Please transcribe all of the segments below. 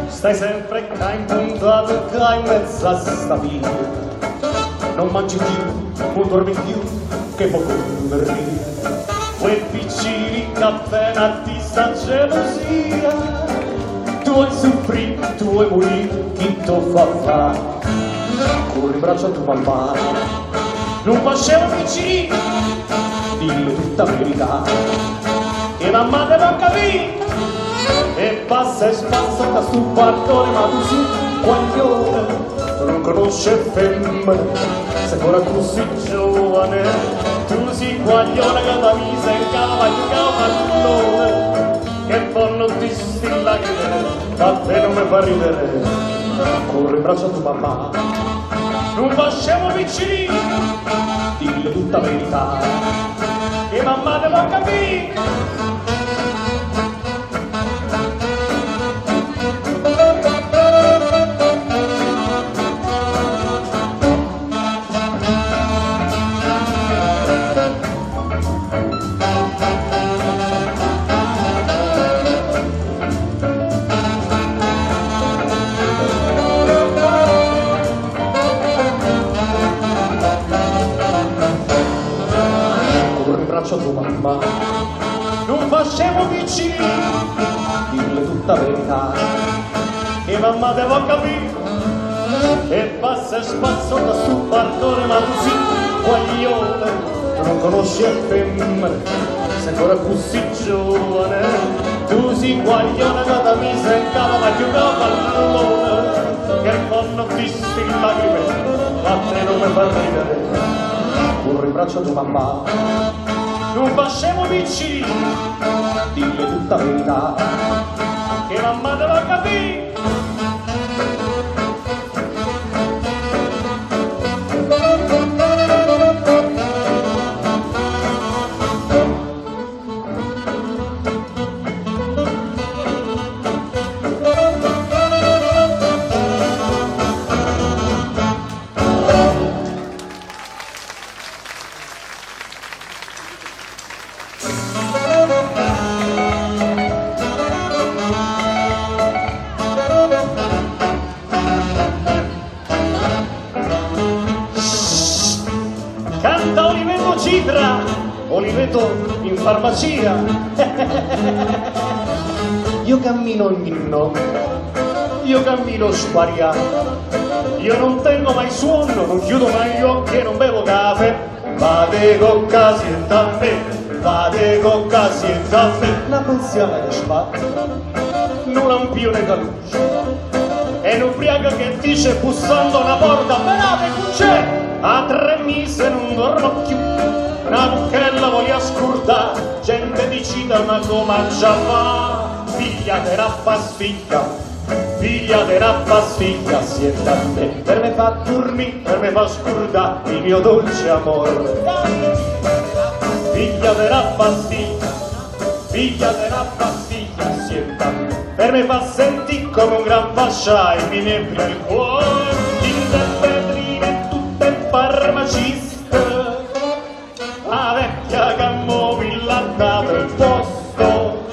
Stai sempre qua impuntato, qua in mezzo a sta vita. Non mangi più, non dormi più, che poco dormire. Quei piccini che appena ti sta gelosia. Tu vuoi soffrire, tu vuoi morire, chi ti fa fare? Corri in braccio a tua mamma. Non facciamo piccini, dillo tutta verità. Che mamma te non capire. E passa e spazza da sto balcone, ma tu sei un guaglione, non conosce femmine, sei ancora così giovane. Tu sei guaglione che da misa e cavallone, che poi non ti stilla che a te non mi fa ridere. Corri in braccio a tua mamma, non facciamo piccini, dillo tutta verità, che mamma te lo capire. A tua mamma, non facciamo piccini, dillo tutta verità, che mamma devo capire. E passa e spazzo da sto balcone, ma tu sei guaglione, non conosci le femmine, sei ancora così giovane. Tu sei guaglione che da misa in cavallone, che fanno visti in lacrime, a te non mi fa ridere. Corri in braccio a tua mamma, non facciamo piccini, dillo tutta verità, che mamma te lo capire. Canta Oliveto Citra, Oliveto in farmacia. Io cammino ogninno, io cammino spariato, io non tengo mai sonno, non chiudo mai gli occhi e non bevo caffè. Vade con casietta a me, vade con casietta a me. Una pensione che sbatte, un lampione che luce, e un'ubriaca che dice bussando una porta, venate che c'è. A 3 mesi non dormo più, una buchella voglio scordare, gente di cita ma come già fa. Figlia de rappa sfiglia, figlia de rappa sfiglia, siete a me, per me fa dormire, per me fa scordare il mio dolce amore. Figlia de rappa sfiglia, figlia de rappa sfiglia, siete a me, per me fa sentire come un gran fascia e mi nebbia il cuore. Farmacista, la vecchia che mi ha dato il posto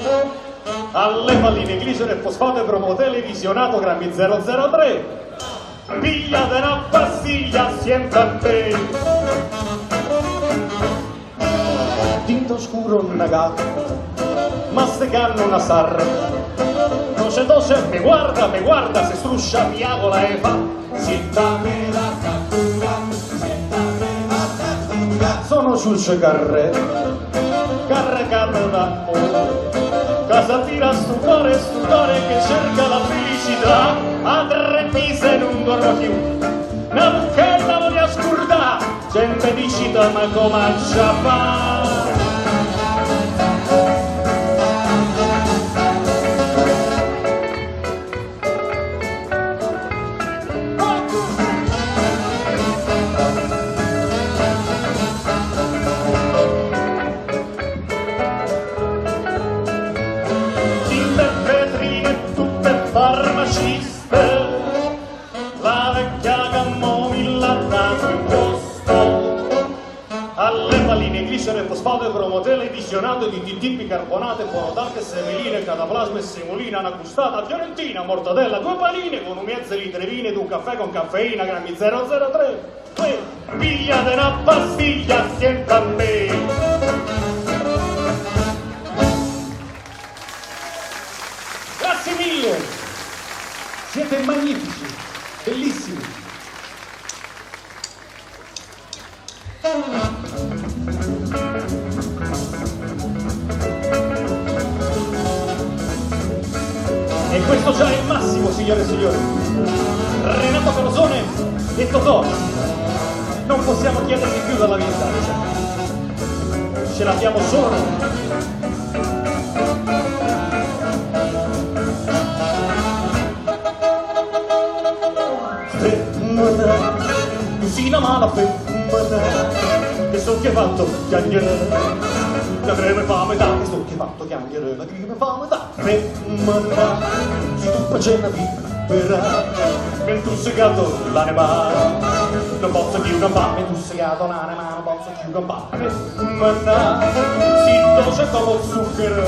alle palline glicine e fosfato e promo televisionato grammi 003. Pigliate una pastiglia assieme a te. Tinto scuro una gatta, masticando una sarda, noce doce mi guarda, se struscia piagola e fa zitta me la cattura. Sono ciuccio carre canno d'amore, casa tira stu cuore che cerca la felicità. A 3 mesi non dormo più, una buchella voglio scordare, gente di cita ma come già fa. glicere, fosfato, cromotele, visionato di TT, bicarbonate, fonodate, semeline, cataplasma e semolina, una custata, fiorentina, mortadella, 2 panine, con un mezzo litrevine ed un caffè con caffeina, grammi 003. Pigliate una pastiglia, sienta a me. Grazie mille. Siete magnifici, bellissimi. E questo già è il massimo, signore e signori. Renato Carosone e Totò. Non possiamo chiedere di più dalla vita. Ce l'abbiamo solo noi. Femmina, cosina mala femmina, che so che fatto chiagliere, la crema fa metà, che so che fatto chiagliere, la crema fa metà. Femmina, se tu facendo vivere, che tu sei gatto l'anima, non posso più campare, che tu sei gatto l'anima, non posso più campare. Femmina, si dolce come zucchero,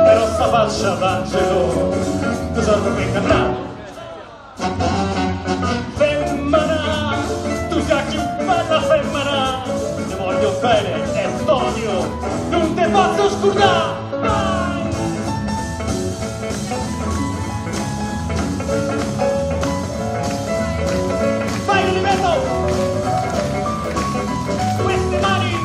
però sta faccia d'angelo, che serve per cantare. Femmina, tu sei più bella femmina, ti voglio bene, è Tonio, non ti posso scordare. Vai, lo ripeto, queste mani.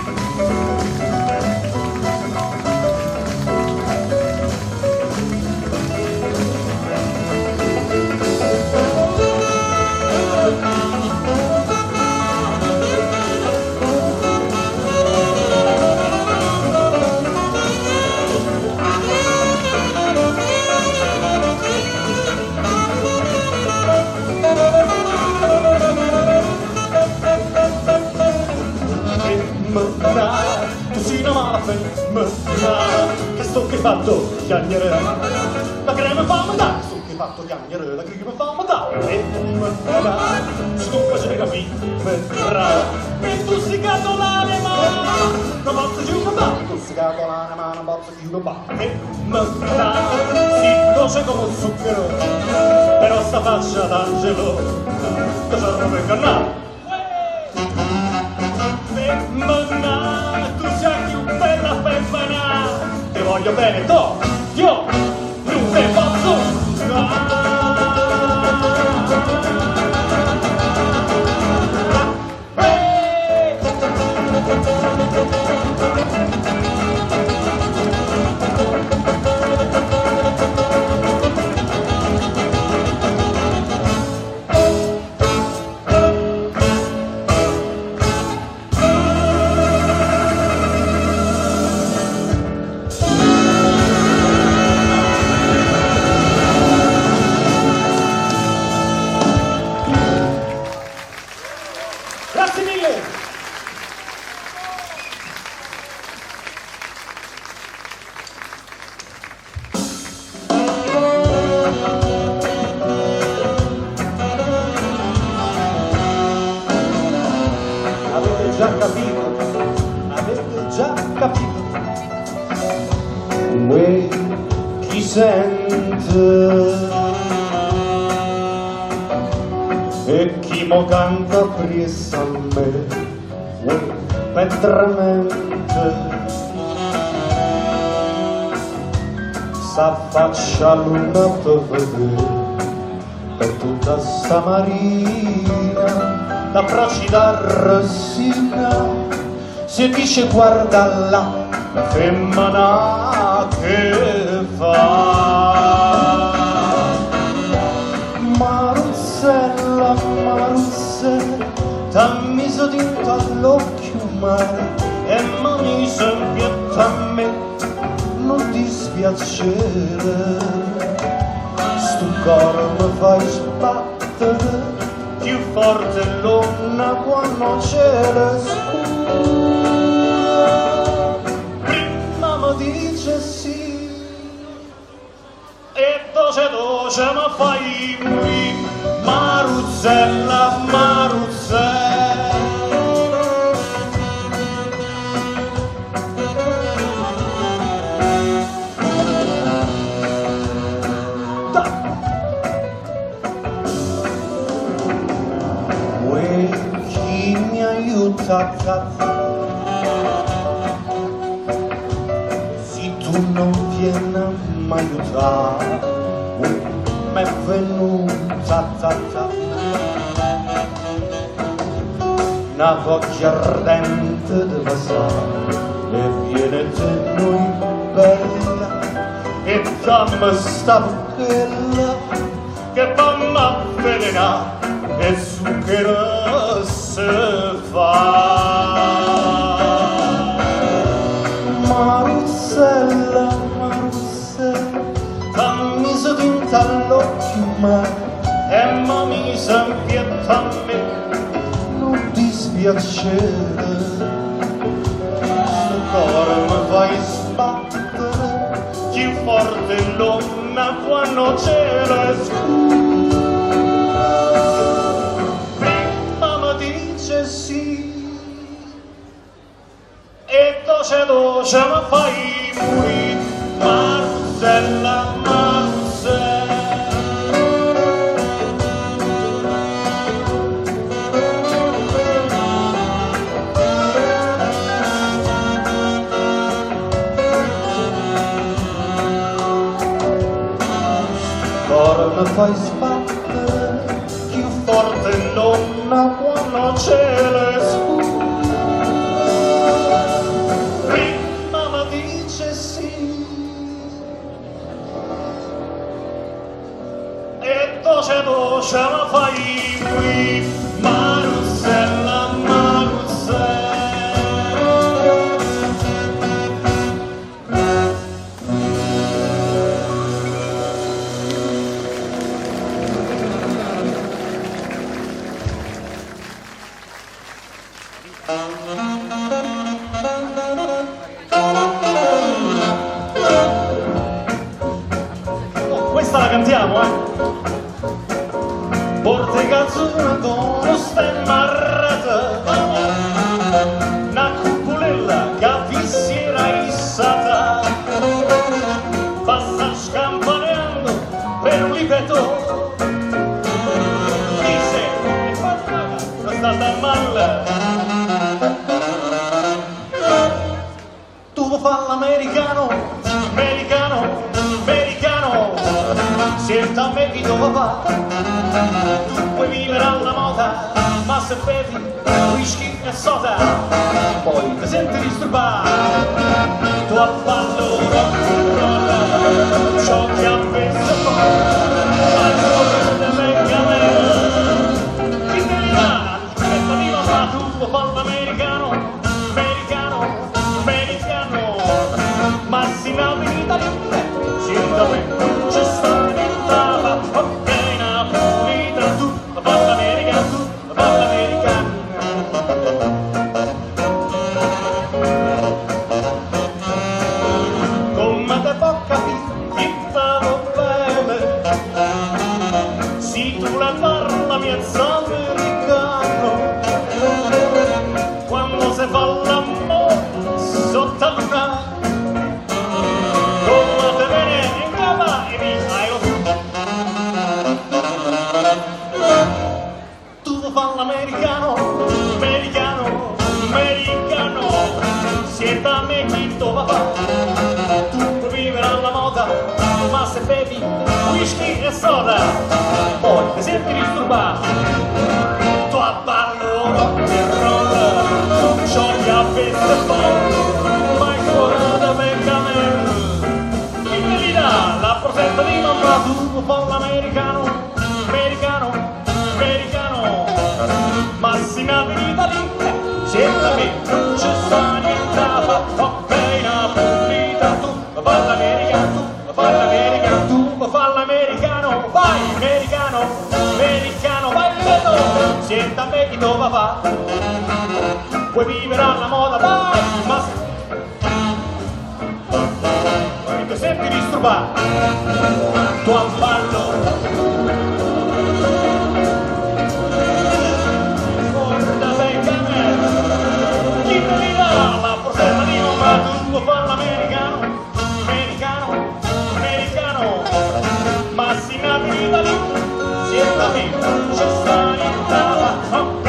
Tu sei una mala femmina, che sto che fatto chiagliere, la crema fa metà, che sto che fatto chiagliere, la crema fa metà. Femmina, se tu facevi capire, e tu sei gatto l'anima, non posso più campare, tu sei gatto l'anima, non posso più campare. Femmina, si dolce come un zucchero, però sta faccia d'angelo, che serve per cannare. Femmina, tu sei più bella femmina, ti voglio bene, to, io non te posso avete già capito, uè, chi sente e chi mo canta presso a me, uè, petramente s'affaccia l'una per vedere per tutta sta marina, da Procida Rosina, si dice guarda là, la femmina che fa. Maruzzella, Maruzzella, t'ha messo dentro all'occhio mare e m'ha messo in pietta a me, non dispiacere, sto cuore mi fai sbattere più forte l'onna quando c'era scura. Prima mi dice sì e doce mi fai morire. Maruzzella, Maruzzella, chi mi aiuta? Se tu non vieni a m'aiutare, m'è venuta una voglia ardente di passare e viene tenui bella e dammi sta bocchella che va m'avvelenare e su che non si fa. Maruzzella, t'ha messo tinta all'occhio e m'ha messo in pietà a me. Non dispiacere, sto cuore mi fai sbattere più forte l'onna quando c'è la scusa. Prima mi dice sì e doce mi fai morire. Maruzzella, mi fai sbattere più forte l'onna quando c'è le scusa. Prima mi dice sì e doce mi fai qui. Maruzzella, questa la cantiamo, Porte canzone con lo stemma rata, una cupolella che vi si era issata, passa scampaneando per un lipeto, dice e fa non stata male. Tu vuoi fare l'americano, senta me chi dove va, tu puoi vivere alla moda, ma se bevi whisky e soda, poi ti senti disturbato, tu a ballo rock and roll, ciò che ha pensato, ma il cuore di me camera, in verità, questa viva ma tu vuoi fare l'americano, ma si una vita libera, senta me, non c'è sta. Quando si fa l'amore sotto la luna, come te viene in cava e mi fai lo tu vuoi fare l'americano, siete a me chi dove va, tu puoi vivere alla moda, ma se bevi whisky e soda, poi ti senti disturbato, tu a ballo rock and roll, ciò che ha visto poi, ma il cuore da me camera, in verità la protetta di mamma, tu vuoi fare l'americano, ma si mi vita lì, siete a me, non c'è sta niente, ok, una pulita, tu fai l'americano, tu fai l'americano, vai americano, vai vedo, siete a me chi dove va, vuoi vivere alla moda, vai, ma ti senti disturbato, tu a ballo, la portella di mamma, tu vuoi fare l'americano, ma si mi vita lì, siete a me, non c'è sta niente, ok,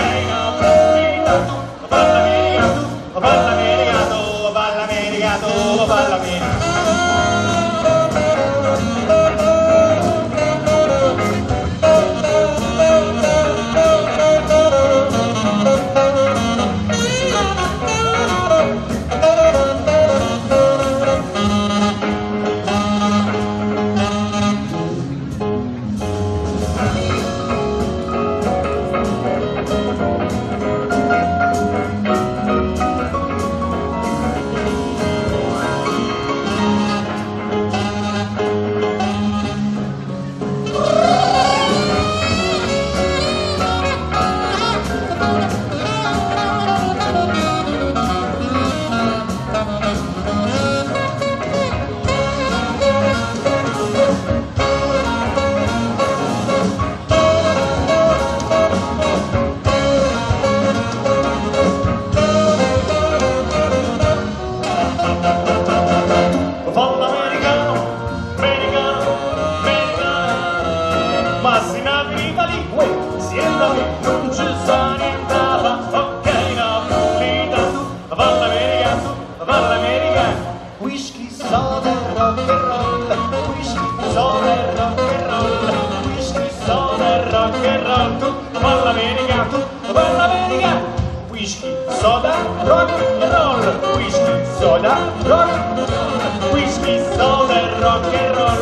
soda, rock and roll. Whisky, soda, rock and roll. Whisky, soda e rock and roll.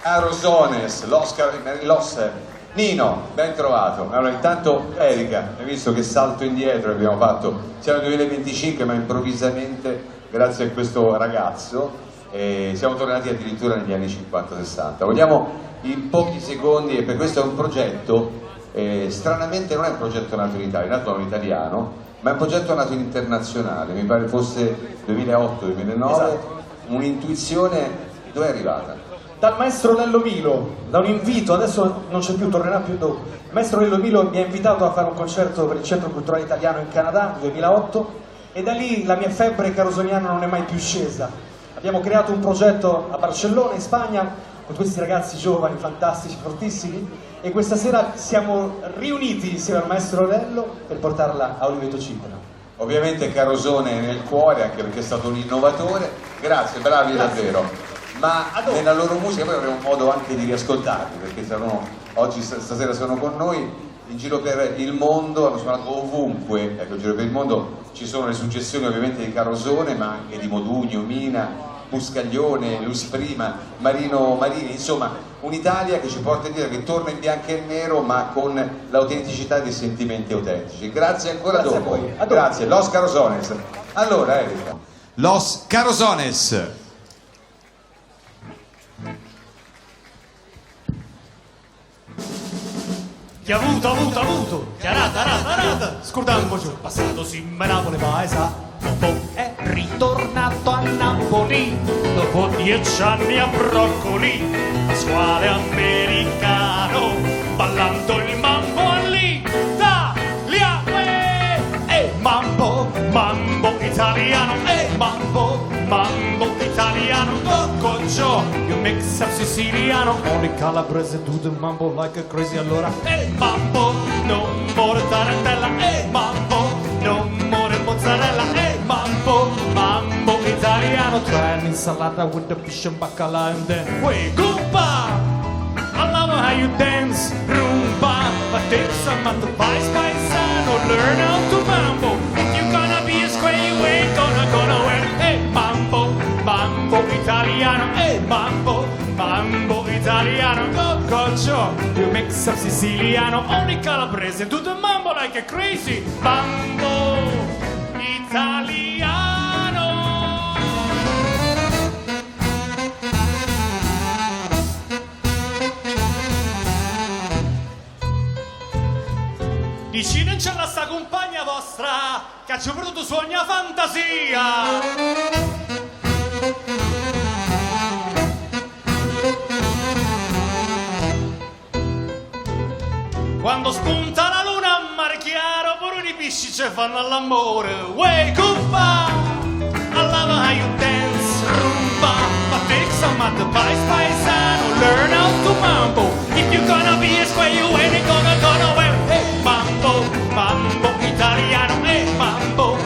Carosones, l'Oscar Nino, ben trovato. Allora, intanto Erika, hai visto che salto indietro abbiamo fatto? Siamo nel 2025, ma improvvisamente, grazie a questo ragazzo, siamo tornati addirittura negli anni 50-60. Vogliamo in pochi secondi, e per questo è un progetto, stranamente non è un progetto nato in Italia, è nato da un italiano, ma è un progetto nato internazionale, mi pare fosse 2008-2009, esatto. Un'intuizione, dove è arrivata? Dal maestro Lello Milo, da un invito, adesso non c'è più, tornerà più dopo. Il maestro Lello Milo mi ha invitato a fare un concerto per il Centro Culturale Italiano in Canada nel 2008 e da lì la mia febbre carosoniana non è mai più scesa. Abbiamo creato un progetto a Barcellona, in Spagna, con questi ragazzi giovani, fantastici, fortissimi, e questa sera siamo riuniti insieme al maestro Lello per portarla a Oliveto Cipro. Ovviamente Carosone nel cuore, anche perché è stato un innovatore. Grazie, bravi. Grazie. Davvero. Ma nella loro musica poi avremo modo anche di riascoltarli, perché oggi stasera sono con noi in giro per il mondo, hanno suonato ovunque, ecco, in giro per il mondo ci sono le suggestioni ovviamente di Carosone, ma anche di Modugno, Mina, Buscaglione, Luis Prima, Marino Marini, insomma un'Italia che ci porta a dire che torna in bianco e nero ma con l'autenticità dei sentimenti autentici. Grazie ancora. Grazie dopo. Grazie, Los Carosones. Allora Erika. Los Carosones. Chi ha avuto, chiarata, scordando giù, passato simba Napoli, paesa, è ritornato a Napoli, dopo 10 anni a Broccoli, Pasquale americano, ballando il mambo all'italiano, mambo italiano, mambo italiano, Coccoccio, you mix up siciliano, only calabrese do the mambo like a crazy, allora, mambo, non more tarantella, mambo, non more mozzarella, mambo italiano, try an insalata with the fish and bacala and then, way, Goomba! I love how you dance, rumba, but take some of the spice, paisano, learn how to mambo, if you're gonna be a square, you ain't gonna wear, mambo italiano, mambo italiano, Coccoccio, you mix up siciliano, only calabrese, do the mambo like a crazy, mambo italiano. Dici non c'è la sta compagna vostra che ci ha voluto sogna fantasia. Quando spunta la luna a mare chiaro, pure i pesci ci fanno all'amore. Way Goomba, I love how you dance, rumba, but take some of the paisano, learn how to mambo. If you're gonna be a square, you ain't gonna wear. Hey, mambo italiano, mambo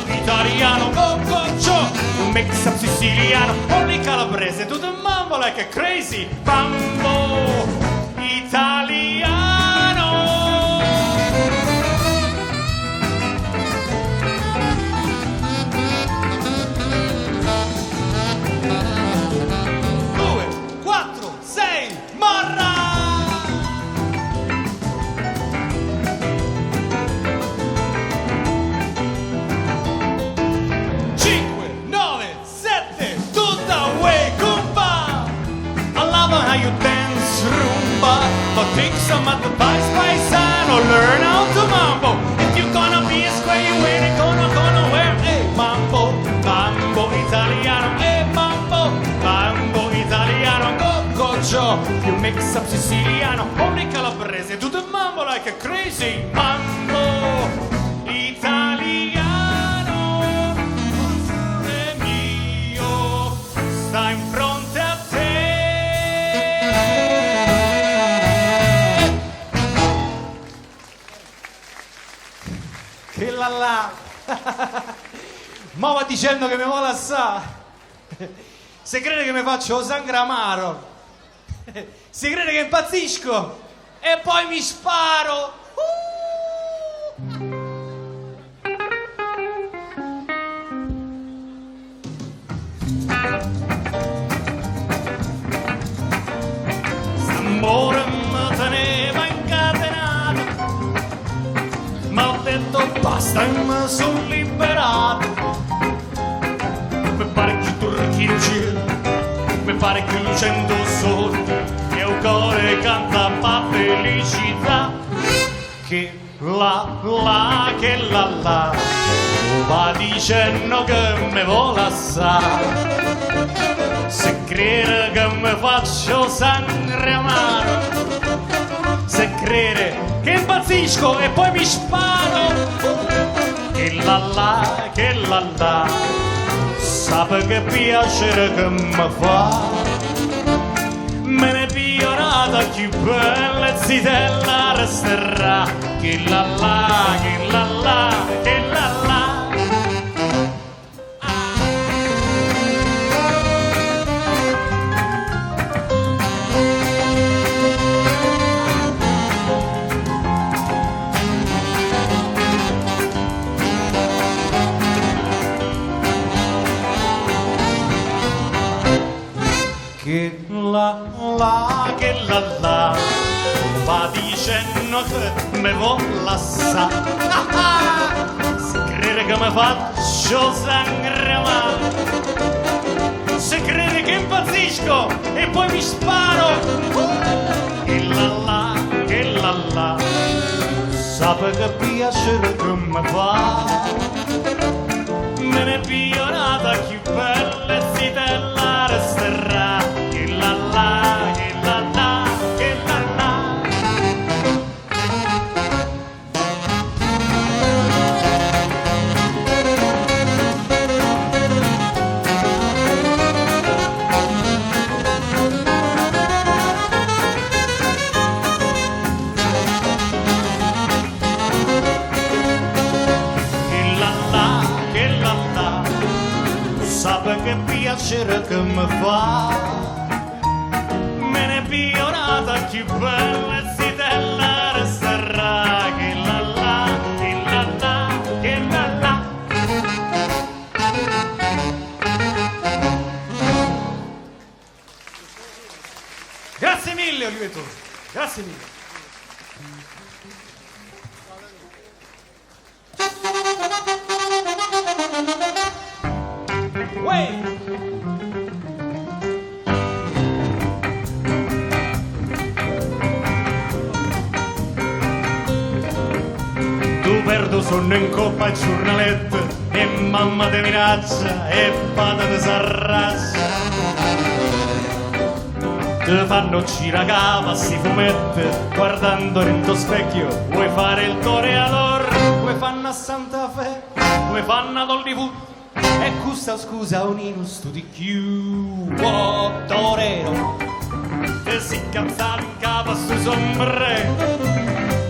italiano, Coccoccio, you mix up siciliano, only calabrese, do the mambo like a crazy, mambo italiano. Take some of the paisano, learn how to mambo. If you're gonna be a square, you ain't gonna wear. Hey, mambo italiano, mambo italiano, Coccoccio, you mix up siciliano, only calabrese, do the mambo like a crazy, mambo italiano. È mio, sta in fronte a te. là. Ma va dicendo che mi vuole assare. Se crede che mi faccio sangue amaro. Se crede che impazzisco e poi mi sparo. St'amore mi teneva incatenato, ma ho detto basta e mi sono liberato. Mi pare che turchi in cielo, mi pare che lucendo sole, e un cuore canta ma felicità. Che che la, va dicendo che mi vuole assare. Se crede che mi faccio sangue amaro, se crede che impazzisco e poi mi sparo. Che la, sape che piacere che mi fa. Me ne pio nata più bella e zitella resterà. Che la, che la, che la. Che la, va dicendo che me vuole assare. Se crede che mi faccio sangue amaro, se crede che impazzisco e poi mi sparo. Che la, sape che piacere che mi fa. Me ne pio nata più bella e zitella resterà. Che la, che la, che la. Sape che piacere che mi fa. Me ne pio nata più bella e zitella resterà. Che la, che la, che la. Grazie mille Oliveto, grazie mille. Uè! Tu perdo sonno in coppa al giornaletto e mamma te minaccia e padre te s'arrascia. Te fanno giracava, si fumette guardando nel tuo specchio. Vuoi fare il toreador, vuoi fanno a Santa Fe, vuoi fanno ad Hollywood. E questa scusa unino studi più. Oh, torero, te si cazzava in capo su sombrero.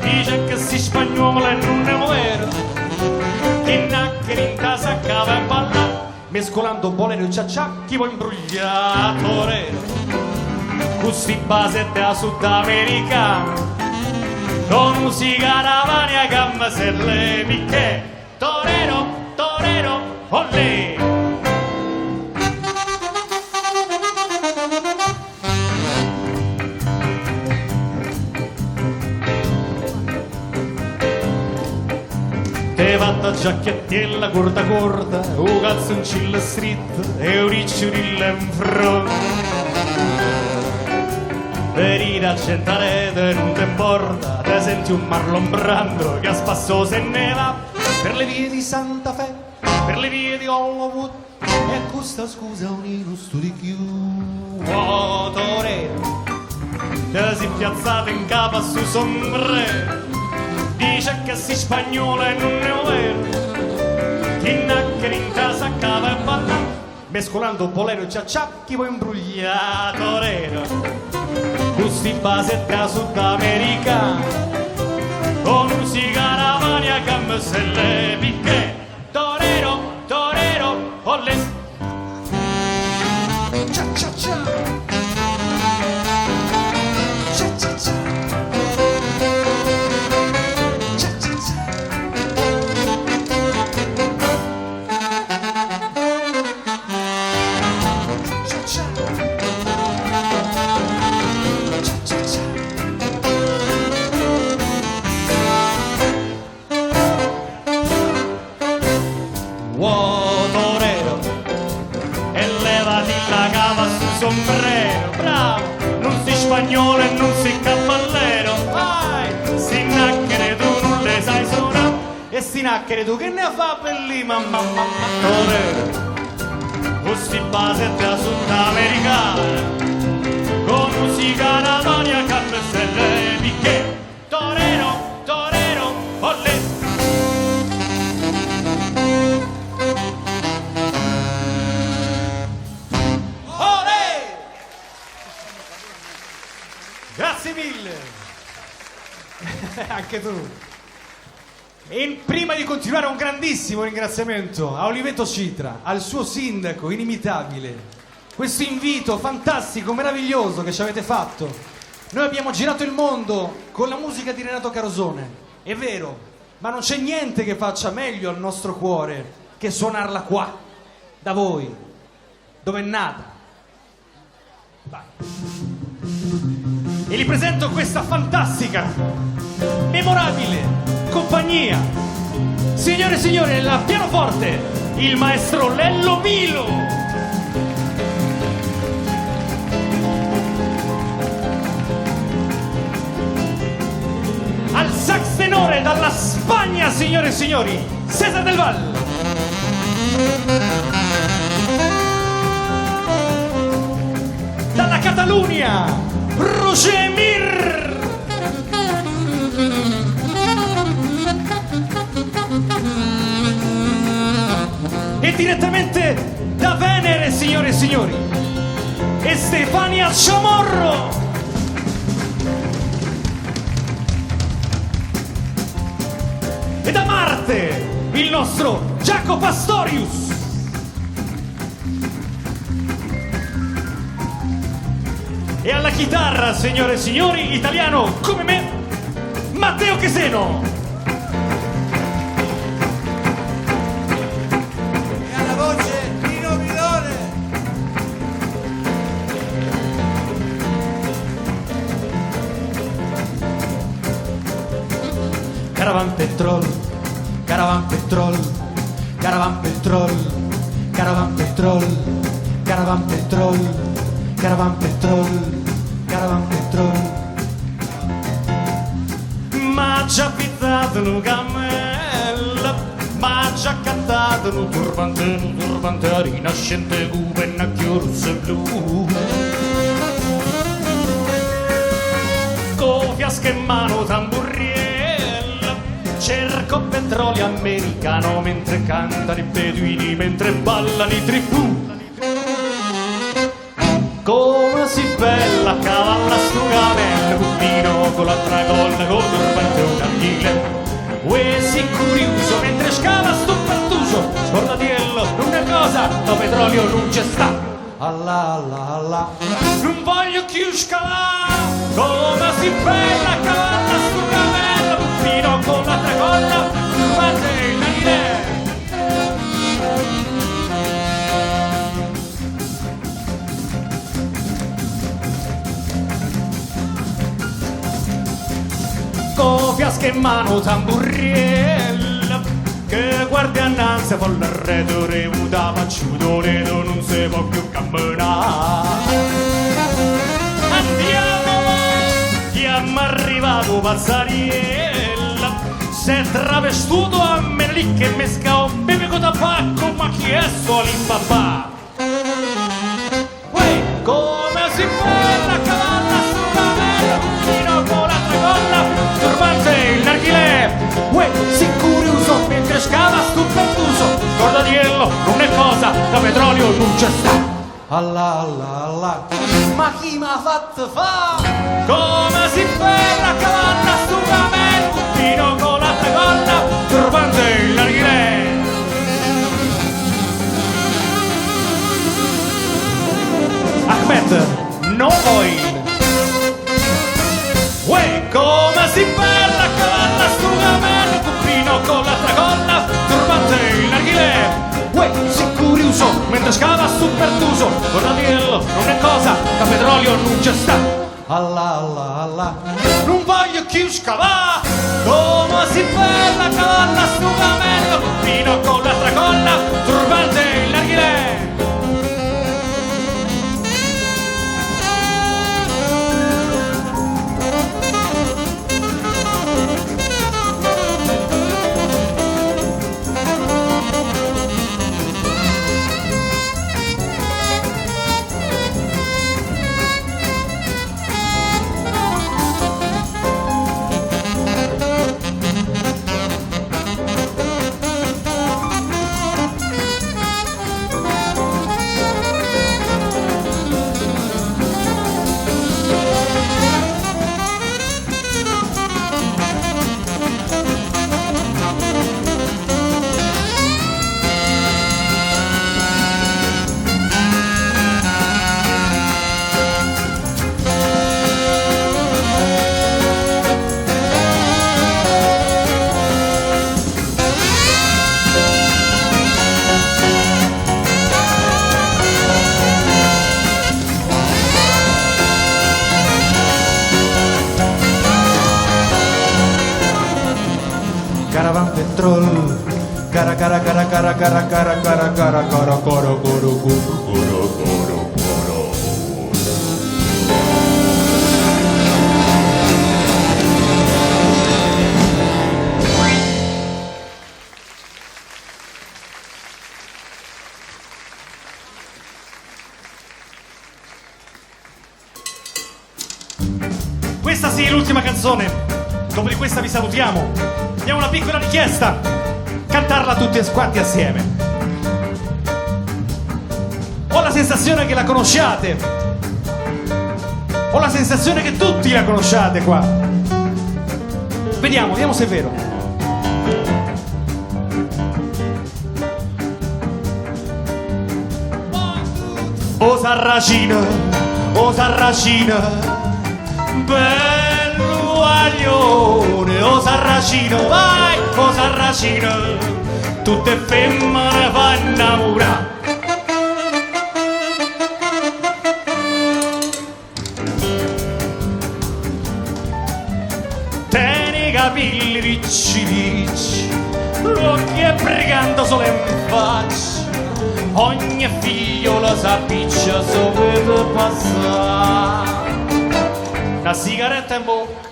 Dice che si spagnolo e non ne muore. Che nacchere in casa cava e balla, mescolando bolero e ciacciacchi poi imbrugliato. Torero, questi base da sudamericano, con musica ravania gamma se le picche. Torero, torero, olè! Te fatta giacchettella corta corta, un calzoncillo stretto e un ricciolillo in fronte. Per ir a Centarete non te importa, te senti un Marlon Brando che a spasso se ne va per le vie di Santa Fe, per le vie di Hollywood. E questa scusa unino studi più. Oh, torero, te si piazzate in capo su sombrero. Dice che si spagnolo e non è vero. Ti nacchere in casa cava e balla, mescolando bolero e ciacciacchi poi imbrugliato. Torero, questi base da sudamericano, con musica ravania come se le picche. Torero, torero, olè. Cia cia cia. Cia cia cia. Cia cia cia. Cia cia. Torero, e levati la cava sul sombrero, bravo, non sei spagnolo e non sei cavallero, vai, si nacchere tu non le sai suonare, e si nacchere tu che ne fa bellì, mamma, torero, questi base da sudamericana, con musica natoria che se le picche, torero, torero, olè. Grazie mille! Anche tu! E prima di continuare un grandissimo ringraziamento a Oliveto Citra, al suo sindaco inimitabile, questo invito fantastico, meraviglioso che ci avete fatto. Noi abbiamo girato il mondo con la musica di Renato Carosone, è vero, ma non c'è niente che faccia meglio al nostro cuore che suonarla qua, da voi, dove è nata. Vai. E gli presento questa fantastica, memorabile compagnia. Signore e signori, al pianoforte, il maestro Lello Milo. Al sax tenore dalla Spagna, signore e signori, César del Val. Dalla Catalunya, Roger Mir. E direttamente da Venere, signore e signori, Stefania Chamorro. E da Marte, il nostro Jaco Pastorius. E alla chitarra, signore e signori, italiano come me, Matteo Cheseno. E alla voce Nino Milone. Caravan petrol, caravan petrol, caravan petrol, caravan petrol, caravan petrol, caravan petrol, caravan petrol. Ma già pizzato un cammello, ma già cantato un turbante rinascente gubernacchiorse blu. Con fiasche in mano tamburiella, cerco petrolio americano mentre cantano i beduini, mentre ballano i tribù. Come si bella cavalla sto cammello, puttino con l'altra gonna, con turbante un anghile. Uè si curioso mentre scava sto pertuso, scordatiello, una cosa, da petrolio non c'è sta. Allah, Allah, Allah, non voglio più scavare. Come si bella cavalla sto cammello, puttino con l'altra gonna, turbante un anghile. Con fiasche in mano tamburiella, che guarda innanzi con l'arredore da macciudone non si può più camminare. Andiamo arrivato Pazzariella, si è travestuto a me lì che mesca un beve con tabacco, ma chi è solo il papà? Uè, come si bella cavalla sto cammello, fino con la tracolla, turbante il narghilè. Uè, si curioso mentre scava sto pertuso, scordatiello, non è cosa, da petrolio non c'è sta. Allah, Allah, Allah, ma chi m'ha fatto fa? Come si bella cavalla sto cammello, fino con la tracolla, mentre scava su Pertuso, Cornadiello non è cosa, che petrolio non c'è sta. Allah, Allah, Allah, non voglio più scavare, come si fa la colla, sto cammello, fino con la tracolla, turbante il narghilè. Caravan petrol, cara cara cara cara cara cara cara cara cara coro coro coro coro coro. Questa sì è l'ultima canzone. Dopo di questa vi salutiamo. Abbiamo una piccola richiesta: cantarla tutti quanti assieme. Ho la sensazione che la conosciate. Ho la sensazione che tutti la conosciate qua. Vediamo se è vero. O Sarracina, bello aglione, o Sarracino, vai, o Sarracino, tutte femmine fanno innamorare. Tieni i capelli ricci ricci, l'occhio è brigando solo in faccia, ogni figlio lo s'appiccia sopra per passare. Una sigaretta in bocca,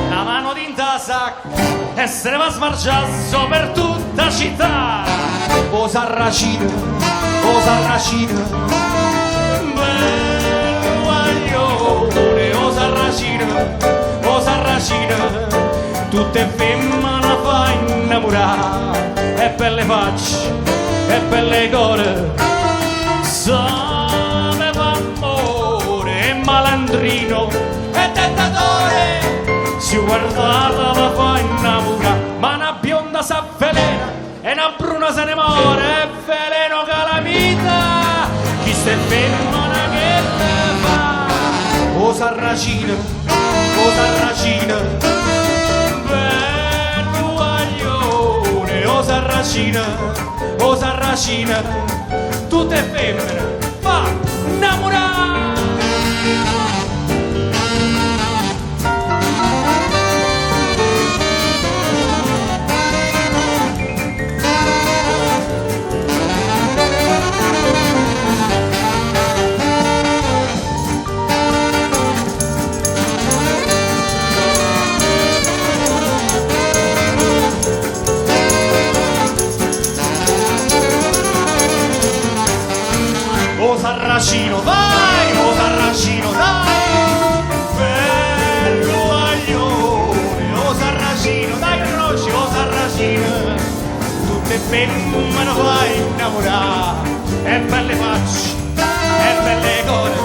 una mano dinta sacca, e se ne va smargiasso per tutta la città. O Sarracino, bello aglione, o Sarracino, tutte femmine fa innamorare, e belle facce, e belle core, sapeva amore e malandrino e tentatore, si guardava la fa innamorare, ma una bionda s'avvelena e una bruna se ne muore, e veleno calamita, chi se femmina che te fa? O Sarracino, bello aglione, o Sarracina, tutte femmine fa innamorare. Sarracino, vai, o Sarracino, dai, bello aglione, o Sarracino, dai croci, o Sarracino, tutte femmine fai innamorare, e belle facce, e belle core,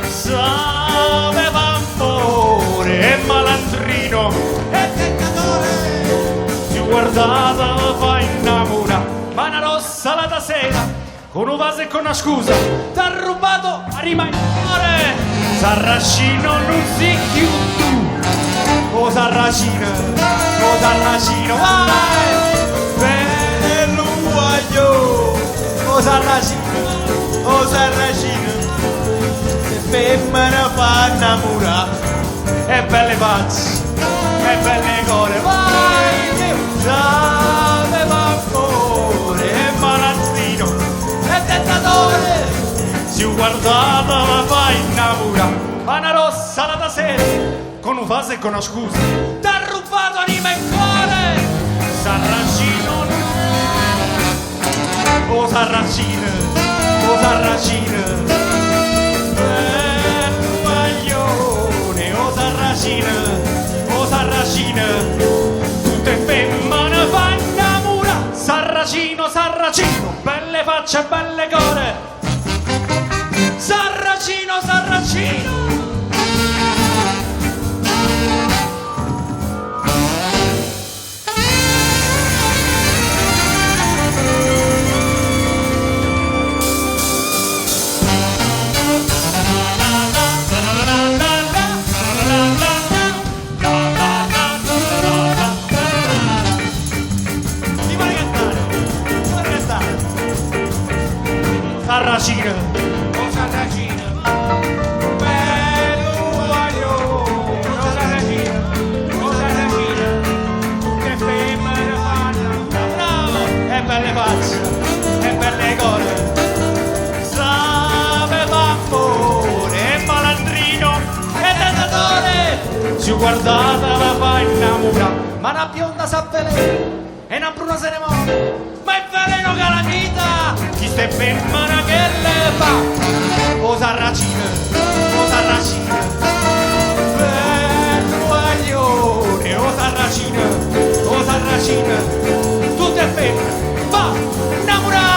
sapeva amore e malandrino, e tentatore, si guardava fa innamorare, ma una rossa la da sera, con un vaso e con una scusa, t'ha rubato a rimanere. Sarracino non si chiude, o Sarracino, vai, bello guaglio, o Sarracino. o sarracino, le femmine fanno innamorare, e belle facce, e belle core, vai che usaveva amore, e malandrino, e tentatore, si guardata la fa innamorare, ma una rossa la da sera, con un vaso e con una scusa, t'ha rubato anima e cuore, sarracino, o sarracino, o sarracino, guaglione, o sarracino, tutte femmine fanno innamorare, sarracino, sarracino, belle facce e belle core, sarracino, sarracino. Sarracina, oh sarracina, bello guaglione, oh sarracina, che femmine fanno, bravo, e belle facce, e belle core, sapeva amore, e malandrino, e tentatore, si guardata la fa innamorare, ma una bionda sa veleno, e una bruna se ne muore, ma è veleno che la vita, chi ste femmina che le fa, o sarracina, bello guaglione, o sarracina, tutte femmine, va, innamorare!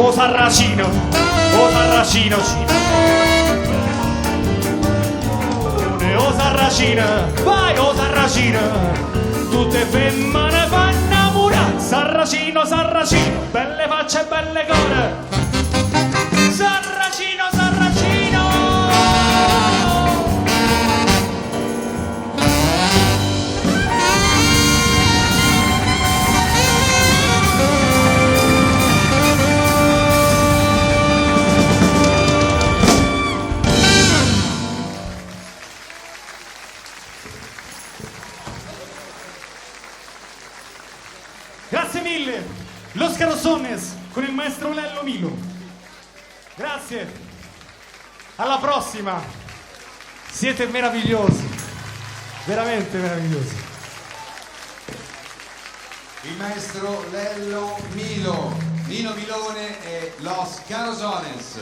O sarracino, o sarracina, vai o sarracina, tutte femmine fanno innamorare, sarracino, belle facce e belle core, sarracino, Grazie mille, Los Carozones con il maestro Lello Milo. Grazie, alla prossima, siete meravigliosi, veramente meravigliosi. Il maestro Lello Milo, Nino Milone e Los Carozones.